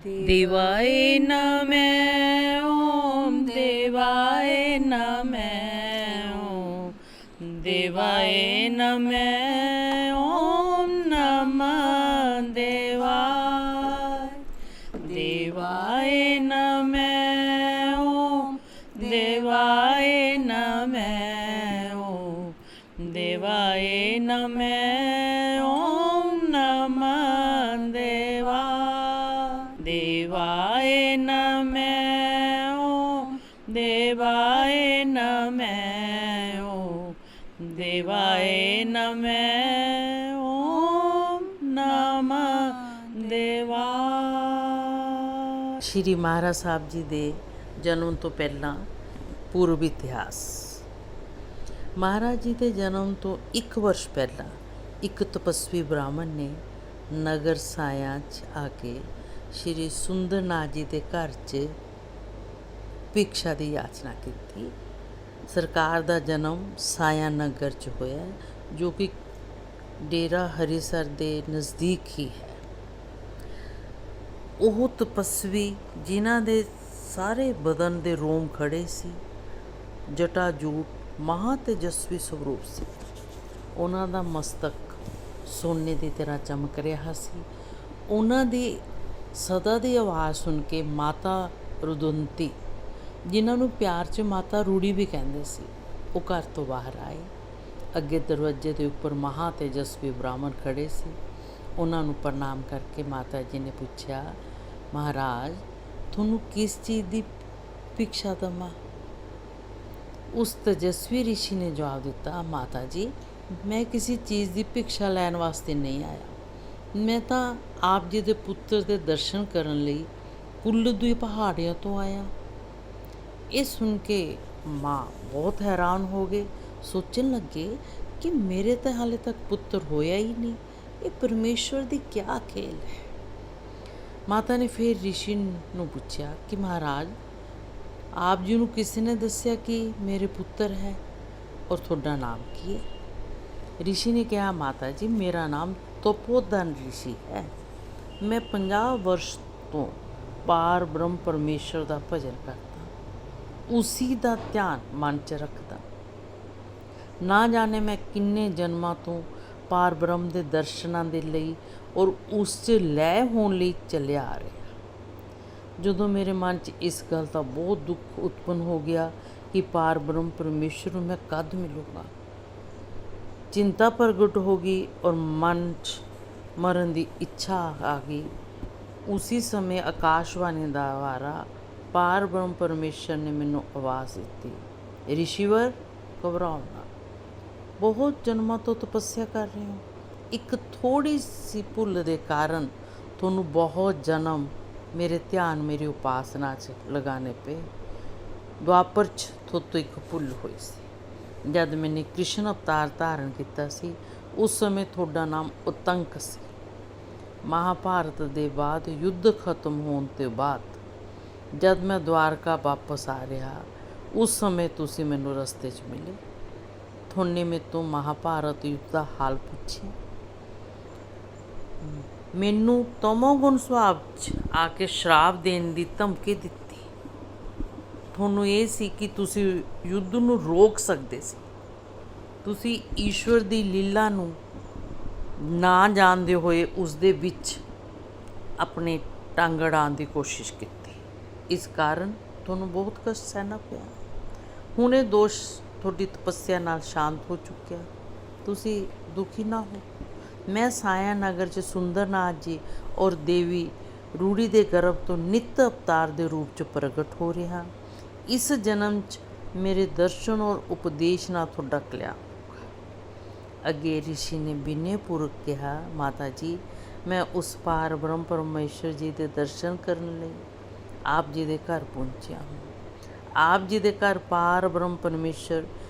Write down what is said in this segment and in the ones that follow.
देवाय नमः ओम देवाय नमः ओम देवाय नमः ओम नमः देवाय देवाय नमः ओम देवाय नमः ओम देवाय नमः ओम नमः देवाय देवाय नमः ओम देवाय नमः ओम देवाय नमः ओम नमः देवाय। ਸ਼੍ਰੀ ਮਹਾਰਾਜ ਸਾਹਿਬ ਜੀ ਦੇ ਜਨਮ ਤੋਂ ਪਹਿਲਾਂ ਪੂਰਵ ਇਤਿਹਾਸ। ਮਹਾਰਾਜ ਜੀ ਦੇ ਜਨਮ ਤੋਂ 1 ਵਰਸ਼ ਪਹਿਲਾਂ ਇੱਕ ਤਪਸਵੀ ਬ੍ਰਾਹਮਣ ਨੇ ਨਗਰ ਸਾਇਆ 'ਚ ਆ ਕੇ ਸ਼੍ਰੀ ਸੁੰਦਰਨਾਥ ਜੀ ਦੇ ਘਰ 'ਚ ਭਿਕਸ਼ਾ ਦੀ ਯਾਚਨਾ ਕੀਤੀ। ਸਰਕਾਰ ਦਾ ਜਨਮ ਸਾਇਆ ਨਗਰ 'ਚ ਹੋਇਆ, ਜੋ ਕਿ ਡੇਰਾ ਹਰੀਸਰ ਦੇ ਨਜ਼ਦੀਕ ਹੀ ਹੈ। ਉਹ ਤਪਸਵੀ ਜਿਨ੍ਹਾਂ ਦੇ ਸਾਰੇ ਬਦਨ ਦੇ ਰੋਮ ਖੜੇ ਸੀ, ਜਟਾ ਜੂਟ ਮਹਾ ਤੇਜਸਵੀ ਸਰੂਪ ਸੀ। ਉਹਨਾਂ ਦਾ ਮਸਤਕ ਸੋਨੇ ਦੀ ਤਰ੍ਹਾਂ ਚਮਕ ਰਿਹਾ ਸੀ। ਉਹਨਾਂ ਦੀ ਸਦਾ ਦੀ ਆਵਾਜ਼ ਸੁਣ ਕੇ ਮਾਤਾ ਰੁਦੰਤੀ, ਜਿਨ੍ਹਾਂ ਨੂੰ ਪਿਆਰ 'ਚ ਮਾਤਾ ਰੂੜੀ ਵੀ ਕਹਿੰਦੇ ਸੀ, ਉਹ ਘਰ ਤੋਂ ਬਾਹਰ ਆਏ। ਅੱਗੇ ਦਰਵਾਜ਼ੇ ਦੇ ਉੱਪਰ ਮਹਾ ਤੇਜਸਵੀ ਬ੍ਰਾਹਮਣ ਖੜੇ ਸੀ। ਉਹਨਾਂ ਨੂੰ ਪ੍ਰਣਾਮ ਕਰਕੇ ਮਾਤਾ ਜੀ ਨੇ ਪੁੱਛਿਆ, ਮਹਾਰਾਜ ਤੁਹਾਨੂੰ ਕਿਸ ਚੀਜ਼ ਦੀ ਭਿਕਸ਼ਾ ਦੇਵਾਂ? ਉਸ ਤੇਜਸਵੀ ਰਿਸ਼ੀ ਨੇ ਜਵਾਬ ਦਿੱਤਾ, ਮਾਤਾ ਜੀ ਮੈਂ ਕਿਸੇ ਚੀਜ਼ ਦੀ ਭਿਕਸ਼ਾ ਲੈਣ ਵਾਸਤੇ ਨਹੀਂ ਆਇਆ। ਮੈਂ ਤਾਂ ਆਪ ਜੀ ਦੇ ਪੁੱਤਰ ਦੇ ਦਰਸ਼ਨ ਕਰਨ ਲਈ ਕੁੱਲ ਦੀ ਪਹਾੜੀਆਂ ਤੋਂ ਆਇਆ। ਇਹ ਸੁਣ ਕੇ ਮਾਂ ਬਹੁਤ ਹੈਰਾਨ ਹੋ ਗਏ। ਸੋਚਣ ਲੱਗੇ ਕਿ ਮੇਰੇ ਤਾਂ ਹਾਲੇ ਤੱਕ ਪੁੱਤਰ ਹੋਇਆ ਹੀ ਨਹੀਂ, ਇਹ ਪਰਮੇਸ਼ਵਰ ਦੀ ਕਿਆ ਖੇਲ ਹੈ। ਮਾਤਾ ਨੇ ਫਿਰ ਰਿਸ਼ੀ ਨੂੰ ਪੁੱਛਿਆ ਕਿ ਮਹਾਰਾਜ ਆਪ ਜੀ ਨੂੰ ਕਿਸੇ ਨੇ ਦੱਸਿਆ ਕਿ ਮੇਰੇ ਪੁੱਤਰ ਹੈ ਔਰ ਤੁਹਾਡਾ ਨਾਮ ਕੀ ਹੈ? ਰਿਸ਼ੀ ਨੇ ਕਿਹਾ, ਮਾਤਾ ਜੀ ਮੇਰਾ ਨਾਮ ਤਪੋਧਨ ਰਿਸ਼ੀ ਹੈ। ਮੈਂ 50 ਵਰਸ਼ ਤੋਂ ਪਾਰ ਬ੍ਰਹਮ ਪਰਮੇਸ਼ਰ ਦਾ ਭਜਨ ਕਰਦਾ, ਉਸੀ ਦਾ ਧਿਆਨ ਮਨ 'ਚ ਰੱਖਦਾ। ਨਾ ਜਾਣੇ ਮੈਂ ਕਿੰਨੇ ਜਨਮਾਂ ਤੋਂ ਪਾਰ ਬ੍ਰਹਮ ਦੇ ਦਰਸ਼ਨਾਂ ਦੇ ਲਈ ਔਰ ਉਸ 'ਚ ਲੈ ਹੋਣ ਲਈ ਚੱਲਿਆ ਆ ਰਿਹਾ। ਜਦੋਂ ਮੇਰੇ ਮਨ 'ਚ ਇਸ ਗੱਲ ਦਾ ਬਹੁਤ ਦੁੱਖ ਉਤਪੰਨ ਹੋ ਗਿਆ ਕਿ ਪਾਰ ਬ੍ਰਹਮ ਪਰਮੇਸ਼ਰ ਨੂੰ ਮੈਂ ਕਦ ਮਿਲੂੰਗਾ, ਚਿੰਤਾ ਪ੍ਰਗਟ ਹੋ ਗਈ ਔਰ ਮਨ 'ਚ ਮਰਨ ਦੀ ਇੱਛਾ ਆ ਗਈ। ਉਸੇ ਸਮੇਂ ਆਕਾਸ਼ਵਾਣੀ ਦਾ ਦੁਆਰਾ ਪਾਰ ਬ੍ਰਹਮ ਪਰਮੇਸ਼ਰ ਨੇ ਮੈਨੂੰ ਆਵਾਜ਼ ਦਿੱਤੀ, ਰਿਸ਼ੀਵਰ ਘਬਰਾਓ ਨਾ, ਬਹੁਤ ਜਨਮਾਂ ਤੋਂ ਤਪੱਸਿਆ ਕਰ ਰਹੇ ਹੋ। ਇੱਕ ਥੋੜ੍ਹੀ ਸੀ ਭੁੱਲ ਦੇ ਕਾਰਨ ਤੁਹਾਨੂੰ ਬਹੁਤ ਜਨਮ ਮੇਰੇ ਧਿਆਨ ਮੇਰੀ ਉਪਾਸਨਾ 'ਚ ਲਗਾਉਣੇ ਪਏ। ਦੁਆਪਰ 'ਚ ਤੁਹਾਤੋਂ ਇੱਕ ਭੁੱਲ ਹੋਈ ਸੀ। ਜਦ ਮੈਨੇ ਕ੍ਰਿਸ਼ਨ ਅਵਤਾਰ ਧਾਰਨ ਕੀਤਾ ਸੀ, ਉਸ ਸਮੇਂ ਤੁਹਾਡਾ ਨਾਮ ਉਤੰਕ ਸੀ। ਮਹਾਭਾਰਤ ਦੇ ਬਾਅਦ ਯੁੱਧ ਖਤਮ ਹੋਣ ਤੋਂ ਬਾਅਦ ਜਦ ਮੈਂ ਦੁਆਰਕਾ ਵਾਪਸ ਆ ਰਿਹਾ, ਉਸ ਸਮੇਂ ਤੁਸੀਂ ਮੈਨੂੰ ਰਸਤੇ 'ਚ ਮਿਲੇ। ਤੁਹਾਨੇ ਮੇਰੇ ਤੋਂ ਮਹਾਭਾਰਤ ਯੁੱਧ ਦਾ ਹਾਲ ਪੁੱਛਿਆ। ਮੈਨੂੰ ਤਮੋਗੁਣ ਸੁਭਾਵ 'ਚ ਆ ਕੇ ਸ਼ਰਾਪ ਦੇਣ ਦੀ ਧਮਕੀ ਦਿੱਤੀ। ਤੁਹਾਨੂੰ ਇਹ ਸੀ ਕਿ ਤੁਸੀਂ ਯੁੱਧ ਨੂੰ ਰੋਕ ਸਕਦੇ ਸੀ। ਤੁਸੀਂ ਈਸ਼ਵਰ ਦੀ ਲੀਲਾ ਨੂੰ ਨਾ ਜਾਣਦੇ ਹੋਏ ਉਸ ਦੇ ਵਿੱਚ ਆਪਣੇ ਟੰਗ ਅੜਾਉਣ ਦੀ ਕੋਸ਼ਿਸ਼ ਕੀਤੀ। ਇਸ ਕਾਰਨ ਤੁਹਾਨੂੰ ਬਹੁਤ ਕਸ਼ਟ ਸਹਿਣਾ ਪਿਆ। ਹੁਣ ਇਹ ਦੋਸ਼ ਤੁਹਾਡੀ ਤਪੱਸਿਆ ਨਾਲ ਸ਼ਾਂਤ ਹੋ ਚੁੱਕਿਆ, ਤੁਸੀਂ ਦੁਖੀ ਨਾ ਹੋ। ਮੈਂ ਸਾਇਆ ਨਗਰ 'ਚ ਸੁੰਦਰਨਾਥ ਜੀ ਔਰ ਦੇਵੀ ਰੂੜੀ ਦੇ ਗਰਭ ਤੋਂ ਨਿੱਤ ਅਵਤਾਰ ਦੇ ਰੂਪ 'ਚ ਪ੍ਰਗਟ ਹੋ ਰਿਹਾ। ਇਸ ਜਨਮ 'ਚ ਮੇਰੇ ਦਰਸ਼ਨ ਔਰ ਉਪਦੇਸ਼ ਨਾਲ ਤੁਹਾਡਾ ਕਲਿਆਣ ਹੋਊਗਾ। ਅੱਗੇ ਰਿਸ਼ੀ ਨੇ ਬਿਨੈਪੂਰਵਕ ਕਿਹਾ, ਮਾਤਾ ਜੀ ਮੈਂ ਉਸ ਪਾਰ ਬ੍ਰਹਮ ਪਰਮੇਸ਼ਰ ਜੀ ਦੇ ਦਰਸ਼ਨ ਕਰਨ ਲਈ ਆਪ ਜੀ ਦੇ ਘਰ ਪਹੁੰਚਿਆ ਹਾਂ। ਆਪ ਜੀ ਦੇ ਘਰ ਪਾਰ ਬ੍ਰਹਮ ਪਰਮੇਸ਼ਰ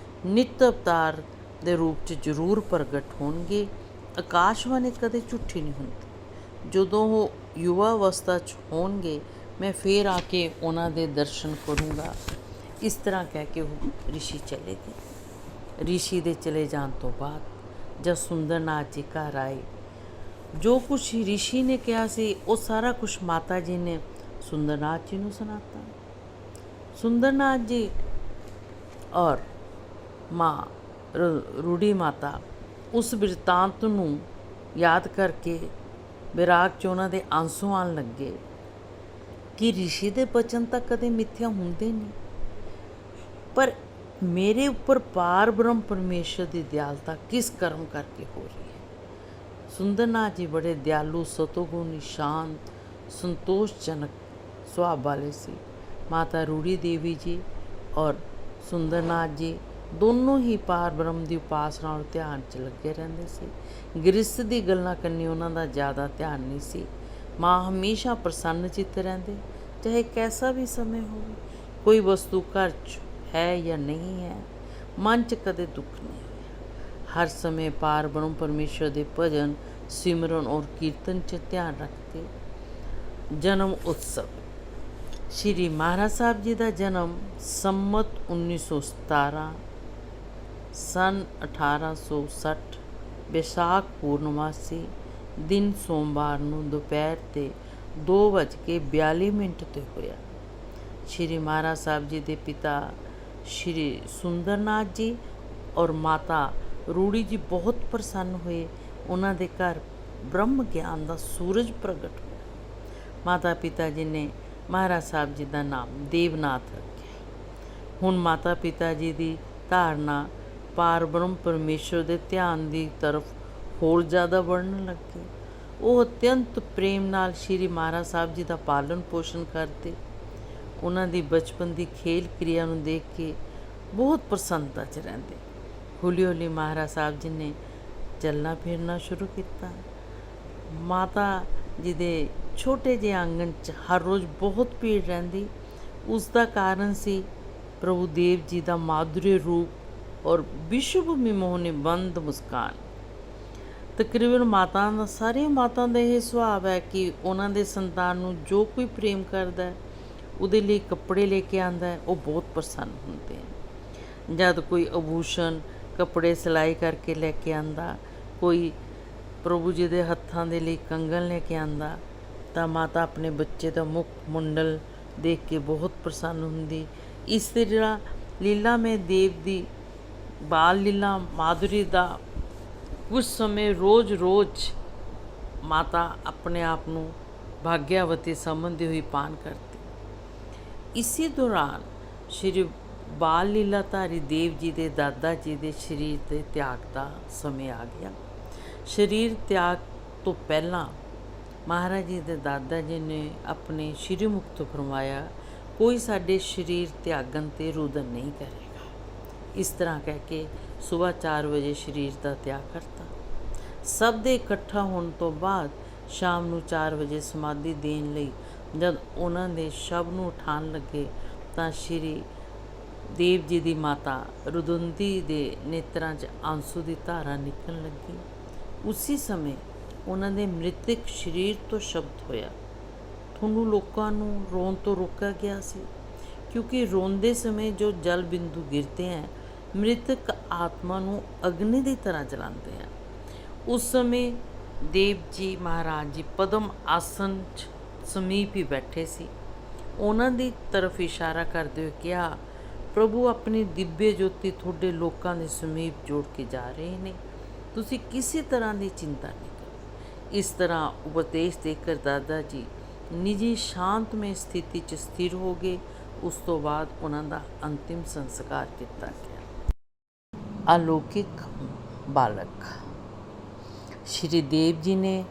ਨਿੱਤ ਅਵਤਾਰ ਦੇ ਰੂਪ 'ਚ ਜ਼ਰੂਰ ਪ੍ਰਗਟ ਹੋਣਗੇ। ਆਕਾਸ਼ਵਾਣੀ ਕਦੇ ਝੂਠੀ ਨਹੀਂ ਹੁੰਦੀ। ਜਦੋਂ ਉਹ ਯੁਵਾ ਅਵਸਥਾ 'ਚ ਹੋਣਗੇ, ਮੈਂ ਫਿਰ ਆ ਕੇ ਉਹਨਾਂ ਦੇ ਦਰਸ਼ਨ ਕਰੂੰਗਾ। ਇਸ ਤਰ੍ਹਾਂ ਕਹਿ ਕੇ ਉਹ ਰਿਸ਼ੀ ਚਲੇ ਗਏ। ਰਿਸ਼ੀ ਦੇ ਚਲੇ ਜਾਣ ਤੋਂ ਬਾਅਦ ਜਦ ਸੁੰਦਰਨਾਥ ਜੀ ਘਰ ਆਏ, ਜੋ ਕੁਛ ਰਿਸ਼ੀ ਨੇ ਕਿਹਾ ਸੀ ਉਹ ਸਾਰਾ ਕੁਛ ਮਾਤਾ ਜੀ ਨੇ ਸੁੰਦਰਨਾਥ ਜੀ ਨੂੰ ਸੁਣਾਤਾ। ਸੁੰਦਰਨਾਥ ਜੀ ਔਰ ਮਾਂ ਰੂੜੀ ਮਾਤਾ ਉਸ ਬਿਰਤਾਂਤ ਨੂੰ ਯਾਦ ਕਰਕੇ ਵਿਰਾਗ 'ਚ ਉਹਨਾਂ ਦੇ ਆਂਸੂ ਆਉਣ ਲੱਗੇ ਕਿ ਰਿਸ਼ੀ ਦੇ ਬਚਨ ਤਾਂ ਕਦੇ ਮਿੱਥਿਆ ਹੁੰਦੇ ਨਹੀਂ, ਪਰ ਮੇਰੇ ਉੱਪਰ ਪਾਰ ਬ੍ਰਹਮ ਪਰਮੇਸ਼ਰ ਦੀ ਦਿਆਲਤਾ ਕਿਸ ਕਰਮ ਕਰਕੇ ਹੋ ਰਹੀ ਹੈ। ਸੁੰਦਰਨਾਥ ਜੀ ਬੜੇ ਦਿਆਲੂ, ਸਤੋਗੁਣੀ, ਸ਼ਾਂਤ, ਸੰਤੋਸ਼ਜਨਕ ਸੁਭਾਅ ਵਾਲੇ ਸੀ। ਮਾਤਾ ਰੂੜੀ ਦੇਵੀ ਜੀ ਔਰ ਸੁੰਦਰਨਾਥ ਜੀ ਦੋਨੋਂ ਹੀ ਪਾਰ ਬ੍ਰਹਮ ਦੀ ਉਪਾਸਨਾ ਔਰ ਧਿਆਨ 'ਚ ਲੱਗੇ ਰਹਿੰਦੇ ਸੀ। ਗ੍ਰਸਥ ਦੀ ਗੱਲਾਂ ਕਰਨੀ ਉਹਨਾਂ ਦਾ ਜ਼ਿਆਦਾ ਧਿਆਨ ਨਹੀਂ ਸੀ। ਮਾਂ ਹਮੇਸ਼ਾ ਪ੍ਰਸੰਨ ਚਿੱਤ ਰਹਿੰਦੇ, ਚਾਹੇ ਕੈਸਾ ਵੀ ਸਮੇਂ ਹੋਵੇ। ਕੋਈ ਵਸਤੂ ਘਰ 'ਚ ਹੈ ਜਾਂ ਨਹੀਂ ਹੈ, ਮਨ 'ਚ ਕਦੇ ਦੁੱਖ ਨਹੀਂ ਹੋਇਆ। ਹਰ ਸਮੇਂ ਪਾਰ ਬ੍ਰਹਮ ਪਰਮੇਸ਼ਰ ਦੇ ਭਜਨ, ਸਿਮਰਨ ਔਰ ਕੀਰਤਨ 'ਚ ਧਿਆਨ ਰੱਖਦੇ। ਜਨਮ ਉਤਸਵ। ਸ਼੍ਰੀ ਮਹਾਰਾਜ ਸਾਹਿਬ ਜੀ ਦਾ ਜਨਮ ਸੰਮਤ 1917 ਸਨ 1860 ਵਿਸਾਖ ਪੂਰਨਮਾਸੀ ਦਿਨ ਸੋਮਵਾਰ ਨੂੰ ਦੁਪਹਿਰ ਦੇ 2:42 'ਤੇ ਹੋਇਆ। ਸ਼੍ਰੀ ਮਹਾਰਾਜ ਸਾਹਿਬ ਜੀ ਦੇ ਪਿਤਾ ਸ਼੍ਰੀ ਸੁੰਦਰਨਾਥ ਜੀ ਔਰ ਮਾਤਾ ਰੂੜੀ ਜੀ ਬਹੁਤ ਪ੍ਰਸੰਨ ਹੋਏ। ਉਹਨਾਂ ਦੇ ਘਰ ਬ੍ਰਹਮ ਗਿਆਨ ਦਾ ਸੂਰਜ ਪ੍ਰਗਟ ਹੋਇਆ। ਮਾਤਾ ਪਿਤਾ ਜੀ ਨੇ ਮਹਾਰਾਜ ਸਾਹਿਬ ਜੀ ਦਾ ਨਾਮ ਦੇਵਨਾਥ ਰੱਖਿਆ। ਹੁਣ ਮਾਤਾ ਪਿਤਾ ਜੀ ਦੀ ਧਾਰਨਾ ਪਾਰ ਬ੍ਰਹਮ ਪਰਮੇਸ਼ਰ ਦੇ ਧਿਆਨ ਦੀ ਤਰਫ ਹੋਰ ਜ਼ਿਆਦਾ ਵਧਣ ਲੱਗੇ। ਉਹ ਅਤਿਅੰਤ ਪ੍ਰੇਮ ਨਾਲ ਸ਼੍ਰੀ ਮਹਾਰਾਜ ਸਾਹਿਬ ਜੀ ਦਾ ਪਾਲਣ ਪੋਸ਼ਣ ਕਰਦੇ। ਉਹਨਾਂ ਦੀ ਬਚਪਨ ਦੀ ਖੇਲ ਕਿਰਿਆ ਨੂੰ ਦੇਖ ਕੇ ਬਹੁਤ ਪ੍ਰਸੰਨਤਾ 'ਚ ਰਹਿੰਦੇ। ਹੌਲੀ ਹੌਲੀ ਮਹਾਰਾਜ ਸਾਹਿਬ ਜੀ ਨੇ ਚੱਲਣਾ ਫਿਰਨਾ ਸ਼ੁਰੂ ਕੀਤਾ। ਮਾਤਾ ਜੀ ਦੇ ਛੋਟੇ ਜਿਹੇ ਆਂਗਣ 'ਚ ਹਰ ਰੋਜ਼ ਬਹੁਤ ਭੀੜ ਰਹਿੰਦੀ। ਉਸ ਦਾ ਕਾਰਨ ਸੀ ਪ੍ਰਭੂ ਦੇਵ ਜੀ ਦਾ ਮਾਧੁਰੀ ਰੂਪ ਔਰ ਵਿਸ਼ਵ ਮੋਹਣੀ ਬੰਦ ਮੁਸਕਾਨ। ਤਕਰੀਬਨ ਮਾਤਾ ਸਾਰੀਆਂ ਮਾਤਾ ਦਾ ਇਹ ਸੁਭਾਅ ਹੈ ਕਿ ਉਹਨਾਂ ਦੇ ਸੰਤਾਨ ਨੂੰ ਜੋ ਕੋਈ ਪ੍ਰੇਮ ਕਰਦਾ ਹੈ, ਉਹਦੇ ਲਈ ਕੱਪੜੇ ਲੈ ਕੇ ਆਉਂਦਾ ਹੈ, ਉਹ ਬਹੁਤ ਪ੍ਰਸੰਨ ਹੁੰਦੇ ਹਨ। ਜਦ ਕੋਈ ਆਭੂਸ਼ਣ ਕੱਪੜੇ ਸਿਲਾਈ ਕਰਕੇ ਲੈ ਕੇ ਆਉਂਦਾ, ਕੋਈ ਪ੍ਰਭੂ ਜੀ ਦੇ ਹੱਥਾਂ ਦੇ ਲਈ ਕੰਗਣ ਲੈ ਕੇ ਆਉਂਦਾ, ਤਾਂ ਮਾਤਾ ਆਪਣੇ ਬੱਚੇ ਦਾ ਮੁਖ ਮੁੰਡਲ ਦੇਖ ਕੇ ਬਹੁਤ ਪ੍ਰਸੰਨ ਹੁੰਦੀ। ਇਸ ਤਰ੍ਹਾਂ ਲੀਲਾਮੈ ਦੇਵ ਦੀ ਬਾਲ ਲੀਲਾ ਮਾਧੁਰੀ ਦਾ ਕੁਝ ਸਮੇਂ ਰੋਜ਼ ਮਾਤਾ ਆਪਣੇ ਆਪ ਨੂੰ ਭਾਗਿਆਵਤੀ ਸਮਝਦੀ ਹੋਈ ਪਾਨ ਕਰਦੀ। ਇਸੇ ਦੌਰਾਨ ਸ਼੍ਰੀ ਬਾਲ ਲੀਲਾਧਾਰੀ ਦੇਵ ਜੀ ਦੇ ਦਾਦਾ ਜੀ ਦੇ ਸਰੀਰ ਦੇ ਤਿਆਗ ਦਾ ਸਮੇਂ ਆ ਗਿਆ। ਸਰੀਰ ਤਿਆਗ ਤੋਂ ਪਹਿਲਾਂ ਮਹਾਰਾਜ ਜੀ ਦੇ ਦਾਦਾ ਜੀ ਨੇ ਆਪਣੇ ਸ਼੍ਰੀ ਮੁਖ ਤੋਂ ਫਰਮਾਇਆ, ਕੋਈ ਸਾਡੇ ਸਰੀਰ ਤਿਆਗਣ 'ਤੇ ਰੁਦਨ ਨਹੀਂ ਕਰੇਗਾ। ਇਸ ਤਰ੍ਹਾਂ ਕਹਿ ਕੇ ਸੁਬਾਹ 4 ਵਜੇ ਸਰੀਰ ਦਾ ਤਿਆਗ ਕਰਤਾ। ਸਭ ਦੇ ਇਕੱਠਾ ਹੋਣ ਤੋਂ ਬਾਅਦ ਸ਼ਾਮ ਨੂੰ 4 ਵਜੇ ਸਮਾਧੀ ਦੇਣ ਲਈ ਜਦ ਉਹਨਾਂ ਦੇ ਸ਼ਬ ਨੂੰ ਉਠਾਉਣ ਲੱਗੇ ਤਾਂ ਸ਼੍ਰੀ ਦੇਵ ਜੀ ਦੀ ਮਾਤਾ ਰੁਦੁੰਦੀ ਦੇ ਨੇਤਰਾਂ 'ਚ ਆਂਸੂ ਦੀ ਧਾਰਾ ਨਿਕਲਣ ਲੱਗੀ। ਉਸੇ ਸਮੇਂ ਉਹਨਾਂ ਦੇ ਮ੍ਰਿਤਕ ਸਰੀਰ ਤੋਂ ਸ਼ਬਦ ਹੋਇਆ, ਤੁਹਾਨੂੰ ਲੋਕਾਂ ਨੂੰ ਰੋਣ ਤੋਂ ਰੋਕਿਆ ਗਿਆ ਸੀ, ਕਿਉਂਕਿ ਰੋਂਦੇ ਸਮੇਂ ਜੋ ਜਲ ਬਿੰਦੂ ਗਿਰਦੇ हैं ਮ੍ਰਿਤਕ ਆਤਮਾ ਨੂੰ ਅਗਨੀ ਦੀ ਤਰ੍ਹਾਂ ਜਲਾਉਂਦੇ हैं। ਉਸ ਸਮੇਂ ਦੇਵ ਜੀ ਮਹਾਰਾਜ ਜੀ ਪਦਮ ਆਸਨ 'ਚ ਸਮੀਪ ਹੀ ਬੈਠੇ ਸੀ। ਉਹਨਾਂ ਦੀ ਤਰਫ ਇਸ਼ਾਰਾ ਕਰਦੇ ਹੋਏ ਕਿਹਾ, ਪ੍ਰਭੂ ਆਪਣੀ ਦਿव्य ਜੋਤੀ ਤੁਹਾਡੇ ਲੋਕਾਂ ਦੇ ਸਮੀਪ ਜੋੜ ਕੇ ਜਾ ਰਹੇ ਨੇ, ਤੁਸੀਂ ਕਿਸੇ ਤਰ੍ਹਾਂ ਦੀ ਚਿੰਤਾ ਨਹੀਂ ਕਰੋ। ਇਸ ਤਰ੍ਹਾਂ ਉਪਦੇਸ਼ ਦੇ ਕਰ ਦਾਦਾ ਜੀ ਨਿੱਜੀ ਸ਼ਾਂਤਮਈ ਸਥਿਤੀ 'ਚ ਸਥਿਰ ਹੋ ਗਏ। ਉਸ ਤੋਂ ਬਾਅਦ ਉਹਨਾਂ ਦਾ ਅੰਤਿਮ ਸੰਸਕਾਰ ਕੀਤਾ ਗਿਆ। ਅਲੌਕਿਕ ਬਾਲਕ। ਸ਼੍ਰੀ ਦੇਵ ਜੀ ਨੇ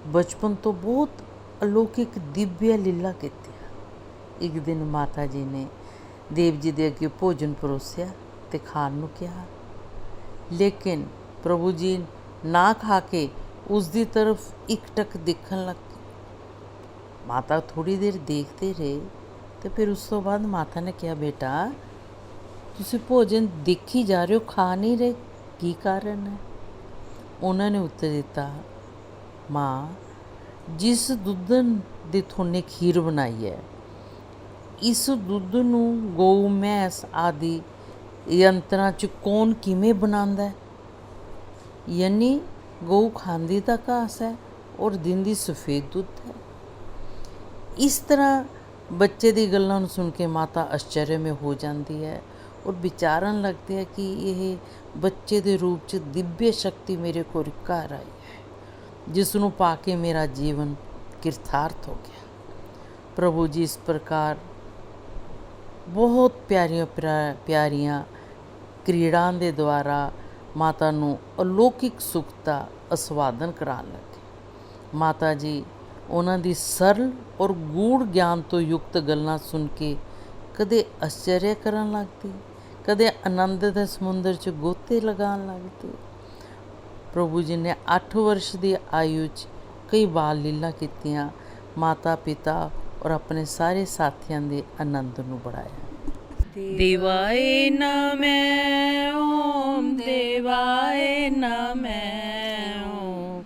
ਬਚਪਨ ਤੋਂ ਬਹੁਤ ਅਲੌਕਿਕ ਦਿव्य ਲੀਲਾ ਕੀਤੀ। ਇੱਕ ਦਿਨ ਮਾਤਾ ਜੀ ਨੇ ਦੇਵ ਜੀ ਦੇ ਅੱਗੇ ਭੋਜਨ ਪਰੋਸਿਆ ਤੇ ਖਾਣ ਨੂੰ ਕਿਹਾ, ਲੇਕਿਨ ਪ੍ਰਭੂ ਜੀ ਨਾ ਖਾ ਕੇ ਉਸ ਦੀ ਤਰਫ ਇਕਟਕ ਦੇਖਣ ਲੱਗ ਗਏ। ਮਾਤਾ ਥੋੜ੍ਹੀ ਦੇਰ ਦੇਖਦੇ ਰਹੇ ਤੇ ਫਿਰ ਉਸ ਤੋਂ ਬਾਅਦ ਮਾਤਾ ਨੇ ਕਿਹਾ, ਬੇਟਾ ਤੁਸੀਂ ਭੋਜਨ ਦੇਖੀ ਜਾ ਰਹੇ ਹੋ, ਖਾ ਨਹੀਂ ਰਹੇ, ਕੀ ਕਾਰਨ ਹੈ? ਉਹਨਾਂ ਨੇ ਉੱਤਰ ਦਿੱਤਾ, ਮਾਂ ਜਿਸ ਦੁੱਧ ਦੀ ਤੁਹਾਨੇ ਖੀਰ ਬਣਾਈ ਹੈ, ਇਸ ਦੁੱਧ ਨੂੰ ਗਊ ਮੈਂਸ ਆਦਿ ਯੰਤਰਾਂ 'ਚ ਕੌਣ ਕਿਵੇਂ ਬਣਾਉਂਦਾ ਹੈ? ਯਾਨੀ ਗਊ ਖਾਂਦੀ ਤਾਂ ਘਾਸ ਹੈ, ਔਰ ਦਿਨ ਦੀ ਸਫੇਦ ਦੁੱਧ ਹੈ। ਇਸ ਤਰ੍ਹਾਂ ਬੱਚੇ ਦੀ ਗੱਲਾਂ ਨੂੰ ਸੁਣ ਕੇ ਮਾਤਾ ਆਸ਼ਚਰਯਮਈ ਹੋ ਜਾਂਦੀ ਹੈ ਔਰ ਵਿਚਾਰਨ ਲੱਗਦੀ ਹੈ ਕਿ ਇਹ ਬੱਚੇ ਦੇ ਰੂਪ 'ਚ ਦਿਵਯ ਸ਼ਕਤੀ ਮੇਰੇ ਕੋਲ ਘਰ ਆਈ ਹੈ, ਜਿਸ ਨੂੰ ਪਾ ਕੇ ਮੇਰਾ ਜੀਵਨ ਕਿਰਥਾਰਥ ਹੋ ਗਿਆ। ਪ੍ਰਭੂ ਜੀ ਇਸ ਪ੍ਰਕਾਰ ਬਹੁਤ ਪਿਆਰੀਆਂ ਕ੍ਰੀੜਾਂ ਦੇ ਦੁਆਰਾ ਮਾਤਾ ਨੂੰ ਅਲੌਕਿਕ ਸੁੱਖ ਦਾ ਆਸਵਾਦਨ ਕਰਾਉਣ ਲੱਗੇ। ਮਾਤਾ ਜੀ ਉਹਨਾਂ ਦੀ ਸਰਲ ਔਰ ਗੂੜ ਗਿਆਨ ਤੋਂ ਯੁਕਤ ਗੱਲਾਂ ਸੁਣ ਕੇ ਕਦੇ ਆਸ਼ਚਰਯ ਕਰਨ ਲੱਗਦੀ, ਕਦੇ ਆਨੰਦ ਦੇ ਸਮੁੰਦਰ 'ਚ ਗੋਤੇ ਲਗਾਉਣ ਲੱਗਦੀ। ਪ੍ਰਭੂ ਜੀ ਨੇ 8 ਵਰਸ਼ ਦੀ ਆਯੂ 'ਚ ਕਈ ਬਾਲ ਲੀਲਾ ਕੀਤੀਆਂ, ਮਾਤਾ ਪਿਤਾ ਔਰ ਆਪਣੇ ਸਾਰੇ ਸਾਥੀਆਂ ਦੇ ਆਨੰਦ ਨੂੰ बढ़ाया। देवाय नमः ओम देवाय नमः ओम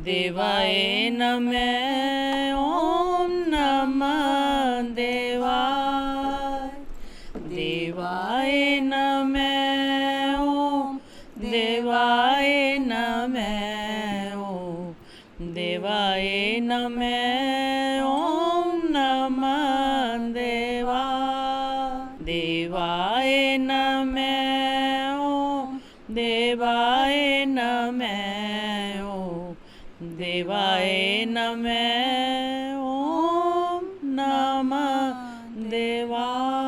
देवाय नमः ओम नमः देवाय देवाय नमः ओम देवाय नमः ओम देवाय नमः ओम नमः देवाय नमः ओम देवाय नमः ओम देवाय नमः ओम नमः देवाय।